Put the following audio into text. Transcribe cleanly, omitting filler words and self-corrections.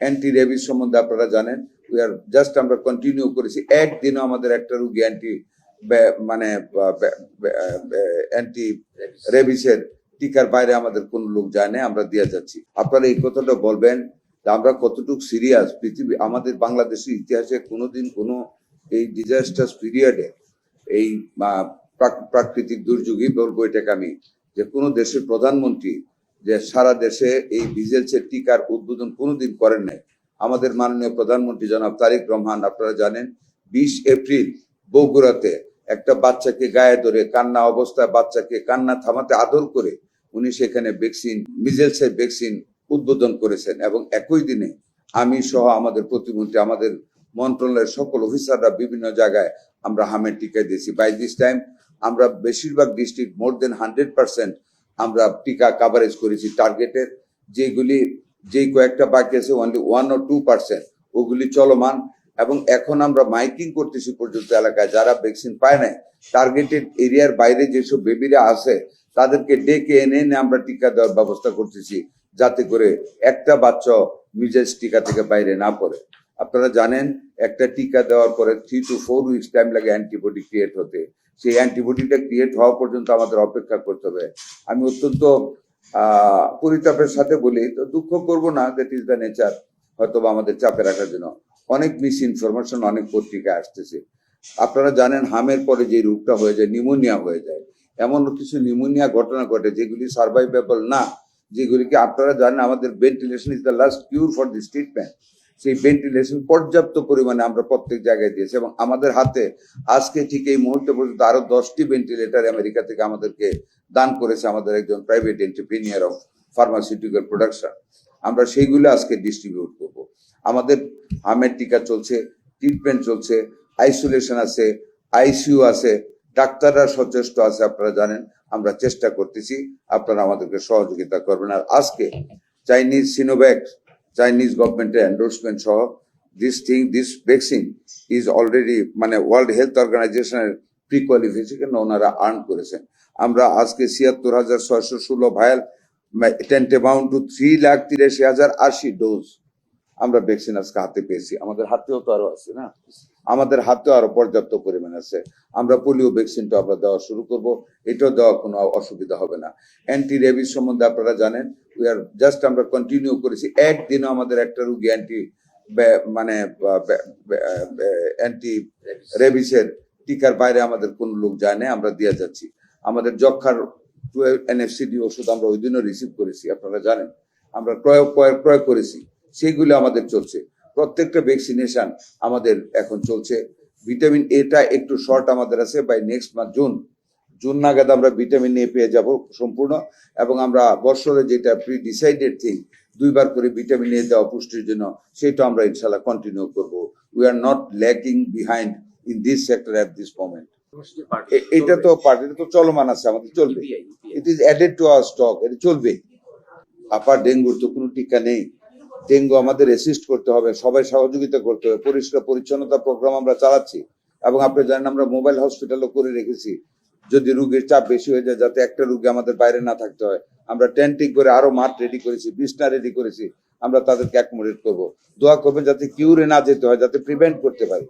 Anti rabies সম্বন্ধে আপনারা জানেন উই আর জাস্ট আমরা কন্টিনিউ করেছি। একদিনও আমাদের একটা রুগী মানে অ্যান্টি রেবিসের টিকার বাইরে আমাদের কোন লোক যায় না, আমরা দিয়ে যাচ্ছি। আপনারা এই কথাটা বলবেন যে আমরা কতটুকু সিরিয়াস। পৃথিবী আমাদের বাংলাদেশের ইতিহাসে কোনোদিন কোনো এই ডিজাস্টার্স পিরিয়ডে এই প্রাকৃতিক দুর্যোগই বলবো এটাকে আমি, যে কোনো দেশের প্রধানমন্ত্রী যে সারা দেশে এই ডিজেলসের টিকার উদ্বোধন কোনোদিন করেন নাই। আমাদের মাননীয় প্রধানমন্ত্রী জনাব তারেক রহমান, আপনারা জানেন 20 এপ্রিল বগুড়াতে একটা বাচ্চাকে গায়ে ধরে কান্না অবস্থায় বাচ্চাকে কান্না থামাতে আদর করে উনি সেখানে মিজেলসের ভ্যাকসিন উদ্বোধন করেছেন। এবং একই দিনে আমি সহ আমাদের প্রতিমন্ত্রী, আমাদের মন্ত্রণালয়ের সকল অফিসাররা বিভিন্ন জায়গায় আমরা হামের টিকা দিয়েছি। বাই দিস টাইম আমরা বেশিরভাগ ডিস্ট্রিক্ট মোর দেন 100% আমরা টিকা কাভারেজ করেছি টার্গেটের। যেই কয়েকটা বাকি আছে অনলি 1 or 2% ওগুলি চলমান। এবং এখন আমরা মাইকিং করতেছি পর্যন্ত এলাকায় যারা ভ্যাকসিন পায় নাই, টার্গেটেড এরিয়ার বাইরে যেসব বেবিরা আছে তাদেরকে ডেকে এনে আমরা টিকা দেওয়ার ব্যবস্থা করতেছি, যাতে করে একটা বাচ্চা মিজেলস টিকা থেকে বাইরে না পড়ে। আপনারা জানেন একটা টিকা দেওয়ার পরে 3 to 4 weeks টাইম লাগে অ্যান্টিবডি ক্রিয়েট হতে। সেই অ্যান্টিবডিটা ক্রিয়েট হওয়া পর্যন্ত আমাদের অপেক্ষা করতে হবে। আমি অত্যন্ত পরিতাপের সাথে বলি, তো দুঃখ করবো না, দ্যাট ইজ দ্য নেচার। হয়তো আমাদের চাপে রাখার জন্য অনেক মিস ইনফরমেশন অনেক পত্রিকায় আসতেছে। আপনারা জানেন হামের পরে যে রোগটা হয়ে যায় নিউমোনিয়া হয়ে যায়, এমন কিছু নিউমোনিয়া ঘটনা ঘটে যেগুলি সার্ভাইভেবল না, যেগুলিকে আপনারা জানেন আমাদের ventilation is the last cure for this treatment. সেই ভেন্টিলেশন পর্যাপ্ত পরিমাণে আমরা প্রত্যেক জায়গায় দিয়েছি এবং আমাদের হাতে আজকে ঠিক এই মুহূর্তে পর্যন্ত আরো 10টি ভেন্টিলেটর আমেরিকা থেকে আমাদেরকে দান করেছে আমাদের একজন private entrepreneur of pharmaceutical production. আমরা সেইগুলো আজকে ডিস্ট্রিবিউট করব। আমাদের হামের টিকা চলছে, ট্রিটমেন্ট চলছে, আইসোলেশন আছে, আইসিইউ আছে, ডাক্তাররা সচেষ্ট আছে। আপনারা জানেন আমরা চেষ্টা করতেছি, আপনারা আমাদেরকে সহযোগিতা করবেন। আর আজকে চাইনিজ সিনোভ্যাক, চাইনিজ গভর্নমেন্টের এন্ডোর্সমেন্ট সহ দিস ভ্যাকসিন ইজ অলরেডি মানে ওয়ার্ল্ড হেলথ অর্গানাইজেশনের প্রি কোয়ালিফিকেশন ওনারা আর্ন করেছেন। আমরা আজকে ৭৬,৬১৬ ভায়াল টেন্টেমাউন্ট টু 3,৮৩,০৮০ ডোজ আমরা ভ্যাকসিন আজকে হাতে পেয়েছি। আমাদের হাতেও তো আরো আছে না, আমাদের হাতেও আরো পর্যাপ্ত পরিমাণ আছে। আমরা পোলিও ভ্যাকসিনটা আমরা দেওয়া শুরু করব, এটাও দেওয়া কোনো অসুবিধা হবে না। অ্যান্টি রেবিস সম্বন্ধে আপনারা জানেন উই আর জাস্ট আমরা কন্টিনিউ করেছি। একদিনও আমাদের একটা রুগী অ্যান্টি রেবিসের টিকার বাইরে আমাদের কোন লোক যায় না, আমরা দিয়ে যাচ্ছি। আমাদের যক্ষার NFCD ওষুধ আমরা ওই দিনও রিসিভ করেছি, আপনারা জানেন আমরা প্রয়োগ করেছি, সেইগুলো আমাদের চলছে। প্রত্যেকটা ভ্যাকসিনেশন আমাদের এখন চলছে। ভিটামিন এটা একটু শর্ট আমাদের আছে, বাই নেক্সট মান্থ জুন নাগাদ আমরা ভিটামিন এ পেয়ে যাব সম্পূর্ণ। এবং আমরা বছরে যেটা প্রি ডিসাইডেড থিং 2বার করে ভিটামিন এ দেওয়া পুষ্টির জন্য, সেটা আমরা ইনশাল্লাহ কন্টিনিউ করব। We are not lacking behind in this sector at this moment. এটা তো পার্টি তো চলমান আছে, আমাদের চলবে। It is added to our stock, এটা চলবে। আপার ডেঙ্গুর তো কোনো টিকা নেই, ডেঙ্গু আমাদের অ্যাসিস্ট করতে হবে, সবাই সহযোগিতা করতে হবে। পরিষ্কার পরিচ্ছন্নতা প্রোগ্রাম আমরা চালাচ্ছি এবং আপনি জানেন আমরা মোবাইল হসপিটালও করে রেখেছি, যদি রোগীর চাপ বেশি হয়ে যায় যাতে একটা রোগী আমাদের বাইরে না থাকতে হয়। আমরা টেন্টিং করে আরো মাঠ রেডি করেছি, বিছনা রেডি করেছি, আমরা তাদেরকে অ্যাকোমোডেট করবো। দোয়া করবেন যাতে কিউরে না যেতে হয়, যাতে প্রিভেন্ট করতে পারি।